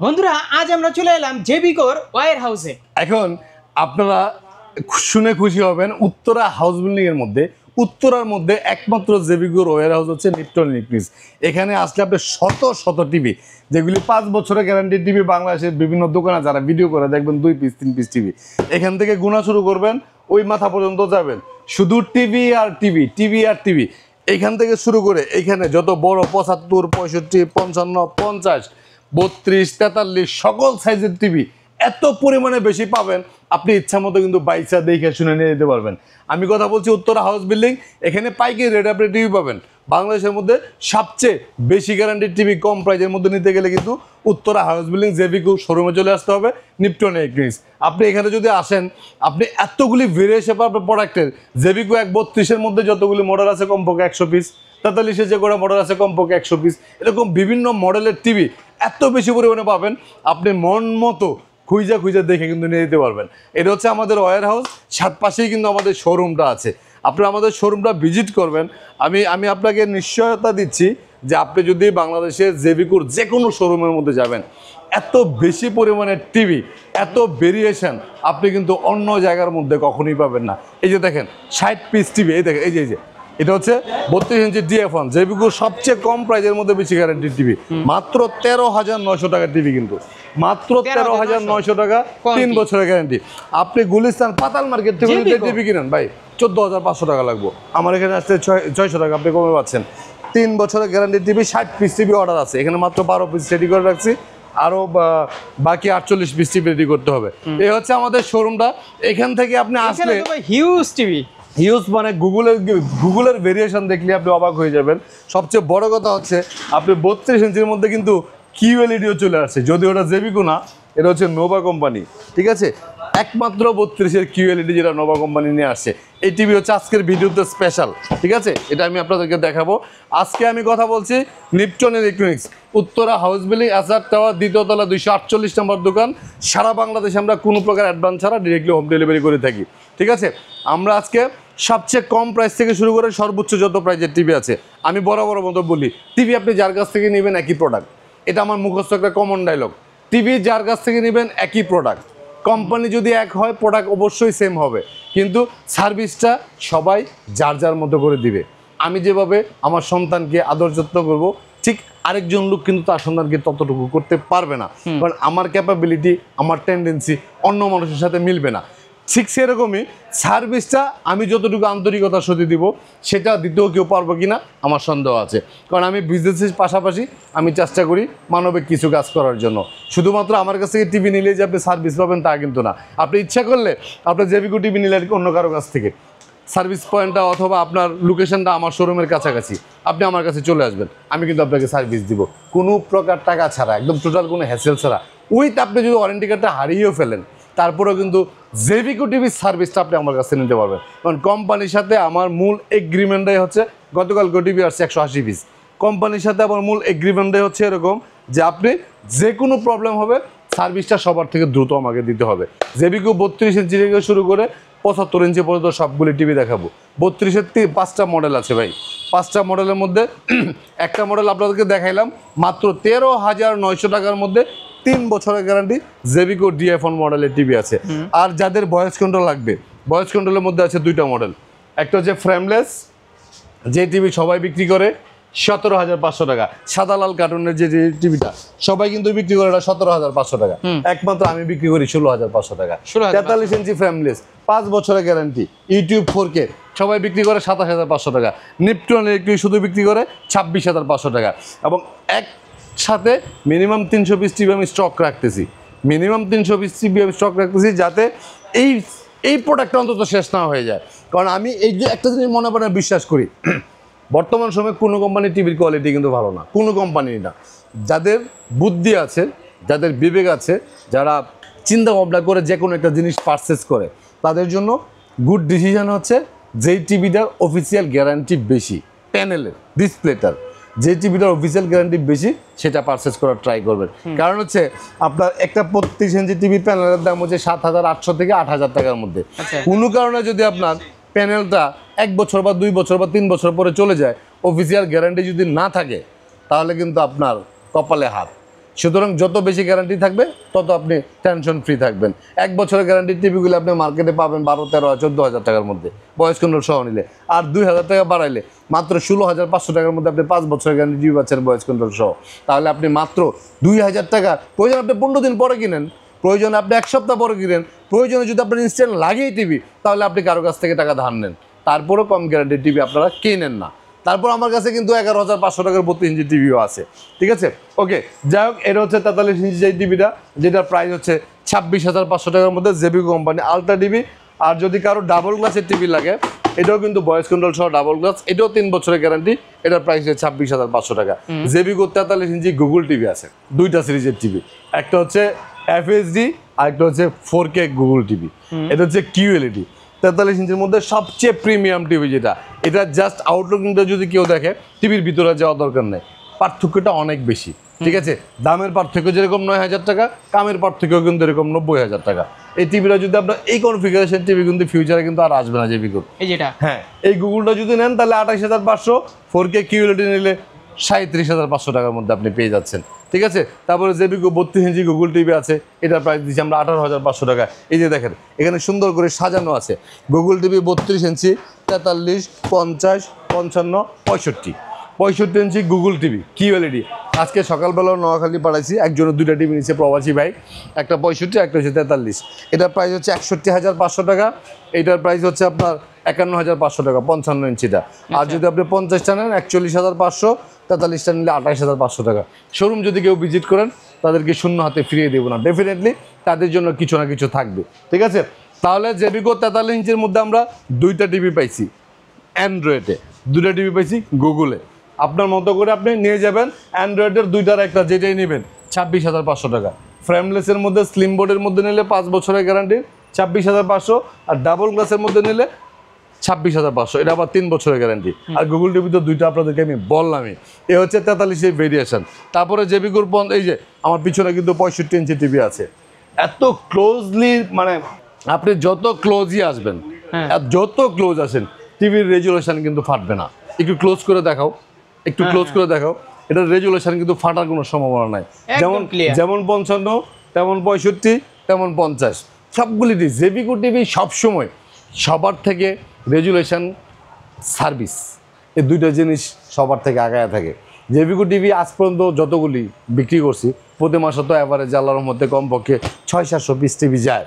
বন্ধুরা আজ আমরা চলে এলাম জেবিকোর ওয়্যার হাউসে। এখন আপনারা শুনে খুশি হবেন, উত্তরা হাউস বিল্ডিং এর মধ্যে উত্তরার মধ্যে একমাত্র জেবিকোর ওয়্যার হাউস হচ্ছে নিপটন ইলেকট্রনিক্স। এখানে আসলে আপনি শত শত টিভি, যেগুলি 5 বছরের গ্যারান্টি টিভি, বাংলাদেশের বিভিন্ন দোকানে যারা ভিডিও করে দেখবেন 2 পিস 3 পিস টিভি, এখান থেকে গোনা শুরু করবেন ওই মাথা পর্যন্ত যাবেন, শুধু টিভি আর টিভি, টিভি আর টিভি। এইখান থেকে শুরু করে এইখানে যত বড় 75, 65, 55, 50, 32, 43 সকল সাইজের টিভি এত পরিমাণে বেশি পাবেন, আপনি ইচ্ছা মতো কিন্তু বাইসা দেখে শুনে নিয়ে যেতে পারবেন। আমি কথা বলছি উত্তরা হাউস বিল্ডিং, এখানে পাইকারি রেট আপনি টিভি পাবেন। বাংলাদেশের মধ্যে সবচেয়ে বেশি গ্যারান্টির টিভি কম প্রাইজের মধ্যে নিতে গেলে কিন্তু উত্তরা হাউস বিল্ডিং জেবিকো শোরুমে চলে আসতে হবে, নিপটন ইলেকট্রনিক্স। আপনি এখানে যদি আসেন, আপনি এতগুলি ভেরিয়েশন পাবেন প্রোডাক্টের। জেবিকো 132-এর মধ্যে যতগুলি মডেল আছে কমপক্ষে 100 পিস, 43-এর যে করে মডেল আছে কমপক্ষে 100 পিস, এরকম বিভিন্ন মডেলের টিভি এত বেশি পরিমাণে পাবেন, আপনি মন মতো খুঁজা খুঁজা দেখে কিন্তু নিয়ে যেতে পারবেন। এটা হচ্ছে আমাদের ওয়্যার হাউস, সাত পাশেই কিন্তু আমাদের শোরুমটা আছে। আপনারা আমাদের শোরুমটা ভিজিট করবেন। আমি আপনাকে নিশ্চয়তা দিচ্ছি যে আপনি যদি বাংলাদেশের জেবিকোর যে কোনো শোরুমের মধ্যে যাবেন, এত বেশি পরিমাণের টিভি, এত ভেরিয়েশন আপনি কিন্তু অন্য জায়গার মধ্যে কখনোই পাবেন না। এই যে দেখেন 60 পিস টিভি, এই দেখেন, এই যে এটা হচ্ছে 32 ইঞ্চি DF1 জেবিকোর সবচেয়ে কম প্রাইজের মধ্যে বেশি গ্যারান্টির টিভি, মাত্র 13,900 টাকার টিভি, কিন্তু মাত্র 13,900 টাকা, 3 বছরের গ্যারান্টি। আপনি গুলিস্তান পাতাল মার্কেট থেকে যদি টিভি কিনেন ভাই 14,500 টাকা লাগবে, আমার এখানে আসছে 600 টাকা আপনি কমে পাচ্ছেন। 3 বছরের গ্যারান্টির টিভি, 60 পিস টিভি অর্ডার আছে, এখানে মাত্র 12 পিস রেডি করে রাখছি, আরও বাকি 48 পিস টিভি রেডি করতে হবে। এই হচ্ছে আমাদের শোরুমটা। এখান থেকে আপনি আসলে হিউজ টিভি, হিউজ মানে গুগলের ভেরিয়েশন দেখলে আপনি অবাক হয়ে যাবের। সবচেয়ে বড় কথা হচ্ছে আপনি 32 ইঞ্চির মধ্যে কিন্তু QLEDও চলে আসছে, যদি ওটা জেবিকো না, এটা হচ্ছে নোভা কোম্পানি, ঠিক আছে? একমাত্র 32-এর QLED যেটা নোভা কোম্পানি নিয়ে আসছে। এই টিভি হচ্ছে আজকের ভিডিওতে স্পেশাল, ঠিক আছে? এটা আমি আপনাদেরকে দেখাবো। আজকে আমি কথা বলছি Nipton electronics, Uttara house building, Azad tower, 2য় তলা, 248 নম্বর দোকান। সারা বাংলাদেশে আমরা কোনো প্রকার অ্যাডভান্স ছাড়া ডিরেক্টলি হোম ডেলিভারি করে থাকি, ঠিক আছে? আমরা আজকে সবচেয়ে কম প্রাইস থেকে শুরু করে সর্বোচ্চ যত প্রাইজের টিভি আছে, আমি বরাবর মতো বলি, টিভি আপনি যার কাছ থেকে নেবেন একই প্রোডাক্ট, এটা আমার মুখস্থ একটা কমন ডায়লগ। টিভি যার কাছ থেকে নেবেন একই প্রোডাক্ট, কোম্পানি যদি এক হয় প্রোডাক্ট অবশ্যই সেম হবে, কিন্তু সার্ভিসটা সবাই যার যার মতো করে দিবে। আমি যেভাবে আমার সন্তানকে আদর যত্ন করবো, ঠিক আরেকজন লোক কিন্তু তার সন্তানকে ততটুকু করতে পারবে না, কারণ আমার ক্যাপাবিলিটি, আমার টেন্ডেন্সি অন্য মানুষের সাথে মিলবে না। ঠিক সেরকমই সার্ভিসটা আমি যতটুকু আন্তরিকতার সাথে দিব, সেটা দিতেও কেউ পারবো কি না আমার সন্দেহ আছে, কারণ আমি বিজনেসের পাশাপাশি আমি চেষ্টা করি মানবিক কিছু কাজ করার জন্য। শুধুমাত্র আমার কাছ থেকে টিভি নিলে যে আপনি সার্ভিস পাবেন তা কিন্তু না। আপনি ইচ্ছা করলে আপনার জেবিকো টিভি নিলে অন্য কারো কাছ থেকে সার্ভিস পয়েন্টটা অথবা আপনার লোকেশনটা আমার শোরুমের কাছাকাছি, আপনি আমার কাছে চলে আসবেন, আমি কিন্তু আপনাকে সার্ভিস দিব কোনো প্রকার টাকা ছাড়া, একদম টোটাল কোনো হ্যাসেল ছাড়া। উইথ আপনি যদি ওয়ারেন্টি কার্ডটা হারিয়েও ফেলেন, তারপরেও কিন্তু জেবিকো টিভির সার্ভিসটা আপনি আমার কাছে নিতে পারবেন, কারণ কোম্পানির সাথে আমার মূল এগ্রিমেন্টটাই হচ্ছে, গতকাল টিভি আসছে 180 পিস, কোম্পানির সাথে আমার মূল এগ্রিমেন্টটাই হচ্ছে এরকম যে আপনি যে কোনো প্রবলেম হবে সার্ভিসটা সবার থেকে দ্রুত আমাকে দিতে হবে। জেবিকো 32 ইঞ্চি থেকে শুরু করে 75 ইঞ্চি পর্যন্ত সবগুলি টিভি দেখাবো। 32-এর 5টা মডেল আছে ভাই, 5টা মডেলের মধ্যে একটা মডেল আপনাদেরকে দেখাইলাম মাত্র 13,900 টাকার মধ্যে, 3 বছরের গ্যারান্টি, জেবিকো DF1 মডেলের টিভি আছে। আর যাদের ভয়েস কন্ট্রোল লাগবে, ভয়েস কন্ট্রোলের মধ্যে আছে 2টা মডেল, একটা হচ্ছে ফ্রেমলেস, যে টিভি সবাই বিক্রি করে 17,500 টাকা, সাদা লাল কার্টুনের যে টিভিটা সবাই কিন্তু বিক্রি করে, এটা 17,500 টাকা, একমাত্র আমি বিক্রি করি 16,500 টাকা। 43 ইঞ্চি ফ্রেমলেস, 5 বছরের গ্যারান্টি, ইউটিউব 4K সবাই বিক্রি করে 27,500 টাকা। নিপটন ইলেকট্রিক শুধু বিক্রি করে 26,500 টাকা। এবং একসাথে মিনিমাম 300 পিস টিভি আমি স্টক রাখতেছি, মিনিমাম 300 পিস টিভি আমি স্টক রাখতেছি, যাতে এই প্রোডাক্টটা অন্তত শেষ না হয়ে যায়। কারণ আমি এই যে একটা জিনিস মনে মনে বিশ্বাস করি, বর্তমান সময়ে কোনো কোম্পানির টিভির কোয়ালিটি কিন্তু ভালো না, কোনো কোম্পানির না। যাদের বুদ্ধি আছে, যাদের বিবেক আছে, যারা চিন্তা ভাবনা করে যে কোনো একটা জিনিস পারচেস করে, তাদের জন্য গুড ডিসিশন হচ্ছে যেই টিভিটার অফিসিয়াল গ্যারান্টি বেশি, প্যানেলের ডিসপ্লেটার যে টিভিটার অফিসিয়াল গ্যারান্টি বেশি সেটা পারচেস করার ট্রাই করবেন। কারণ হচ্ছে আপনার একটা 32 ইঞ্চি টিভি প্যানেলের দাম হচ্ছে 7,800 থেকে 8,000 টাকার মধ্যে। কোনো কারণে যদি আপনার প্যানেলটা 1 বছর বা 2 বছর বা 3 বছর পরে চলে যায়, অফিসিয়াল গ্যারান্টি যদি না থাকে, তাহলে কিন্তু আপনার কপালে হাত। সুতরাং যত বেশি গ্যারান্টি থাকবে তত আপনি টেনশন ফ্রি থাকবেন। 1 বছরের গ্যারান্টির টিভিগুলো আপনি মার্কেটে পাবেন 12-13-14 হাজার টাকার মধ্যে ভয়েস কন্ট্রোল সহ নিলে, আর 2,000 টাকা বাড়াইলে মাত্র 16,500 টাকার মধ্যে আপনি 5 বছরের গ্যারান্টি টিভি পাচ্ছেন ভয়েস কন্ট্রোল সহ। তাহলে আপনি মাত্র 2,000 টাকা, প্রয়োজন আপনি 15 দিন পরে কিনেন, প্রয়োজনে আপনি 1 সপ্তাহ পরে কিনেন, প্রয়োজনে যদি আপনার ইনস্ট্যান্ট লাগেই টিভি, তাহলে আপনি কারো কাছ থেকে টাকা ধার নেন, তারপরেও কম গ্যারান্টির টিভি আপনারা কিনেন না। তারপর আমার কাছে কিন্তু 11,500 টাকার 32 ইঞ্চি টিভিও আছে, ঠিক আছে। ওকে, যাই হোক, এটা হচ্ছে 43 ইঞ্চি যে টিভিটা, যেটার প্রাইস হচ্ছে 26,500 টাকার মধ্যে, জেবিকো কোম্পানি আলট্রা টিভি। আর যদি কারো ডাবল গ্লাসের টিভি লাগে, এটাও কিন্তু ভয়েস কন্ট্রোল সহ ডাবল গ্লাস, এটাও 3 বছরের গ্যারান্টি, এটার প্রাইস হচ্ছে 26,500 টাকা। জেবিকো 43 ইঞ্চি গুগল টিভি আছে, 2টা সিরিজের টিভি, একটা হচ্ছে এফএসডি আর একটা হচ্ছে 4K গুগল টিভি। এটা হচ্ছে কিউএলইডি 43 ইঞ্চির মধ্যে সবচেয়ে প্রিমিয়াম টিভি যেটা, এটা জাস্ট আউটলুকিংটা যদি কেউ দেখে, টিভির ভিতরে যাওয়ার দরকার নেই, পার্থক্যটা অনেক বেশি, ঠিক আছে। দামের পার্থক্য যেরকম 9,000 টাকা, কামের পার্থক্য কিন্তু এরকম 90,000 টাকা। এই টিভিটা যদি আপনার এই কনফিগারেশন টিভি কিন্তু ফিউচারে কিন্তু আর আসবে না জেবিকোর, এই যেটা, হ্যাঁ। এই গুগলটা যদি নেন তাহলে 28,500, 4K কিউএলইডি নিলে 37,500 টাকার মধ্যে আপনি পেয়ে যাচ্ছেন, ঠিক আছে। তারপরে জেবিকো 32 ইঞ্চি গুগল টিভি আছে, এটার প্রাইস দিচ্ছি আমরা 18,500 টাকা। এই যে দেখেন, এখানে সুন্দর করে সাজানো আছে গুগল টিভি 32 ইঞ্চি, 43, 50, 55, 65 ইঞ্চি গুগল টিভি কিউএলইডি। আজকে সকালবেলাও নোয়াখালী পাঠাইছি, একজনের 2টা টিভি নিচ্ছে প্রবাসী ভাই, একটা 65, একটা হচ্ছে 43। এটার প্রাইস হচ্ছে 61,500 টাকা, এটার প্রাইস হচ্ছে আপনার 51,500 টাকা 55 ইঞ্চিটা। আর যদি আপনি 50টা নেন 41,500, 43টা নিলে 28,500 টাকা। শোরুম যদি কেউ ভিজিট করেন, তাদেরকে শূন্য হাতে ফিরিয়ে দেবো না, ডেফিনেটলি তাদের জন্য কিছু না কিছু থাকবে, ঠিক আছে। তাহলে জেবিকো 43 ইঞ্চির মধ্যে আমরা 2টা টিভি পাইছি অ্যান্ড্রয়েডে, 2টা টিভি পাইছি গুগলে। আপনার মতো করে আপনি নিয়ে যাবেন, অ্যান্ড্রয়েডের 2টার একটা যেটাই নেবেন 26,500 টাকা। ফ্রেমলেসের মধ্যে স্লিম বোর্ডের মধ্যে নিলে 5 বছরের গ্যারান্টি 26,500, আর ডাবল গ্লাসের মধ্যে নিলে 26,500, এটা আবার 3 বছরের গ্যারান্টি। আর গুগল টিভি তো 2টা আপনাদেরকে আমি বললামই। এ হচ্ছে 43 ভেরিয়েশন। তারপরে জেবিকোর এই যে আমার পিছনে কিন্তু 65 ইঞ্চি টিভি আছে, এত ক্লোজলি, মানে আপনি যত ক্লোজই আসবেন, যত ক্লোজ আসেন, টিভির রেজুলেশন কিন্তু ফাটবে না। একটু ক্লোজ করে দেখাও, একটু ক্লোজ করে দেখাও, এটার রেজুলেশন কিন্তু ফাটার কোনো সম্ভাবনা নাই। যেমন 55, তেমন 65, তেমন 50, সবগুলি জেবিকো টিভি সবসময় সবার থেকে রেজুলেশন, সার্ভিস, এই 2টা জিনিস সবার থেকে আগায় থাকে। জেবিকো টিভি আজ পর্যন্ত যতগুলি বিক্রি করছি, প্রতি মাসে তো অ্যাভারেজ আল্লাহর মধ্যে কমপক্ষে 600-700 পিস টিভি যায়।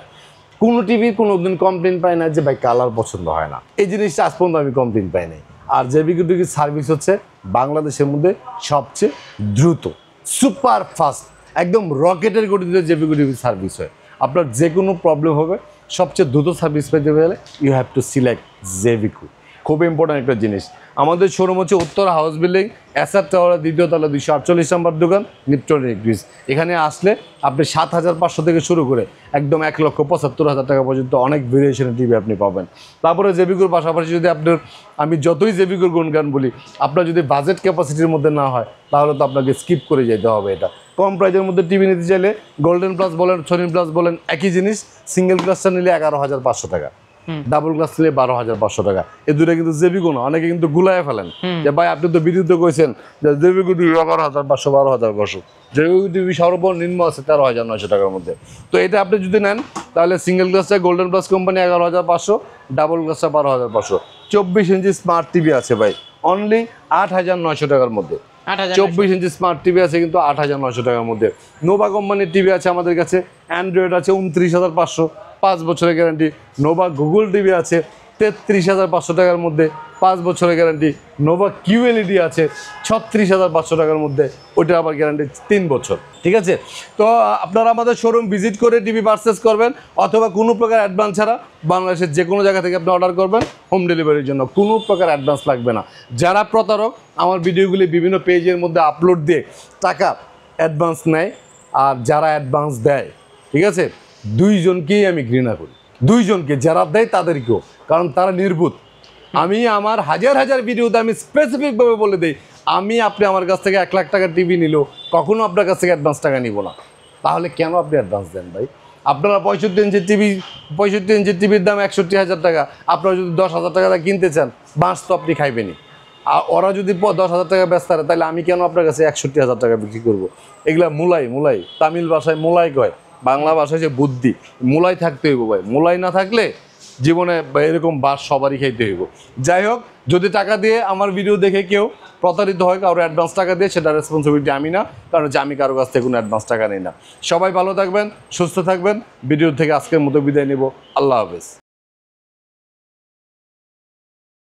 কোনো টিভির কোনো দিন কমপ্লেন পাই না যে ভাই কালার পছন্দ হয় না, এই জিনিসটা আজ পর্যন্ত আমি কমপ্লেন পাই নাই। আর জেবিকো টিভির সার্ভিস হচ্ছে বাংলাদেশের মধ্যে সবচেয়ে দ্রুত, সুপার ফাস্ট, একদম রকেটের গতিতে জেবিকো টিভির সার্ভিস হয়। আপনার যে কোনো প্রবলেম হবে, সবচেয়ে দ্রুত সার্ভিস পেতে গেলে ইউ হ্যাভ টু সিলেক্ট জেবিকো। খুব ইম্পর্ট্যান্ট একটা জিনিস। আমাদের শোরুম হচ্ছে উত্তর হাউস বিল্ডিং, এসআর টাওয়ারের 2য় তলা 248 নম্বর দোকান, নিপটন ইলেকট্রিক্স। এখানে আসলে আপনি 7,500 থেকে শুরু করে একদম 1,75,000 টাকা পর্যন্ত অনেক ভেরিয়েশনের টিভি আপনি পাবেন। তারপরে জেবিকোর পাশাপাশি যদি আপনার, আমি যতই জেবিকোর গুণগান বলি, আপনার যদি বাজেট ক্যাপাসিটির মধ্যে না হয়, তাহলে তো আপনাকে স্কিপ করে যেতে হবে। এটা কম প্রাইজের মধ্যে টিভি নিতে চাইলে গোল্ডেন প্লাস বলেন, সোনি প্লাস বলেন, একই জিনিস। সিঙ্গেল গ্লাসটা নিলে 11,500 টাকা, ডাবল গ্লাস নিলে 12,500 টাকা। এই 2টা কিন্তু জেবিকো না, অনেকে কিন্তু গুলায় ফেলেন যে ভাই আপনি তো বিরুদ্ধে কইছেন যে জেবিকো টিভি 11,500, 12,500, জেবিকো টিভি সর্বনিম্ন আছে 13,900 টাকার মধ্যে। তো এটা আপনি যদি নেন, তাহলে সিঙ্গেল গ্লাসটা গোল্ডেন প্লাস কোম্পানি 11,500, ডাবল গ্লাসটা 12,500। 24 ইঞ্চি স্মার্ট টিভি আছে ভাই অনলি 8,900 টাকার মধ্যে। 24 ইঞ্চি স্মার্ট টিভি আছে কিন্তু 8,900 টাকার মধ্যে। নোভা কোম্পানির টিভি আছে আমাদের কাছে, অ্যান্ড্রয়েড আছে 29,500, 5 বছরের গ্যারান্টি। নোভা গুগল টিভি আছে 33,500 টাকার মধ্যে, 5 বছরের গ্যারান্টি। নোভা কিউএলইডি আছে 36,500 টাকার মধ্যে, ওইটা আবার গ্যারান্টি 3 বছর, ঠিক আছে। তো আপনারা আমাদের শোরুম ভিজিট করে টিভি পারচেস করবেন, অথবা কোনো প্রকার অ্যাডভান্স ছাড়া বাংলাদেশের যে কোনো জায়গা থেকে আপনি অর্ডার করবেন, হোম ডেলিভারির জন্য কোনো প্রকার অ্যাডভান্স লাগবে না। যারা প্রতারক আমার ভিডিওগুলি বিভিন্ন পেজের মধ্যে আপলোড দিয়ে টাকা অ্যাডভান্স নেয়, আর যারা অ্যাডভান্স দেয়, ঠিক আছে, 2জনকেই আমি ঘৃণা করি, 2জনকে, যারা দেয় তাদেরকেও, কারণ তারা নির্বুধ। আমি আমার হাজার ভিডিওতে আমি স্পেসিফিকভাবে বলে দিই, আপনি আমার কাছ থেকে 1 লাখ টাকার টিভি নিলেও কখনো আপনার কাছ থেকে অ্যাডভান্স টাকা নিব না। তাহলে কেন আপনি অ্যাডভান্স দেন ভাই? আপনারা 65 ইঞ্চির টিভির দাম 61,000 টাকা, আপনারা যদি 10,000 টাকা কিনতে চান, বাঁশ তো আপনি খাইবেনই। আর ওরা যদি 10,000 টাকা ব্যস্ত থাকে তাহলে আমি কেন আপনার কাছে 61,000 টাকা বিক্রি করবো? এগুলা মুলাই তামিল ভাষায় মুলাই কয়, বাংলা ভাষায় যে বুদ্ধি, মুলাই থাকতে হইব ভাই। মুলাই না থাকলে জীবনে এরকম বাস সবারই খাইতে হইব। যাই হোক, যদি টাকা দিয়ে আমার ভিডিও দেখে কেউ প্রতারিত হয়, কারো অ্যাডভান্স টাকা দিয়ে, সেটা রেসপন্সিবিলিটি আমি না, কারণ হচ্ছে আমি কারো কাছ থেকে কোনো অ্যাডভান্স টাকা নিই না। সবাই ভালো থাকবেন, সুস্থ থাকবেন। ভিডিও থেকে আজকের মতো বিদায় নিব। আল্লাহ হাফেজ।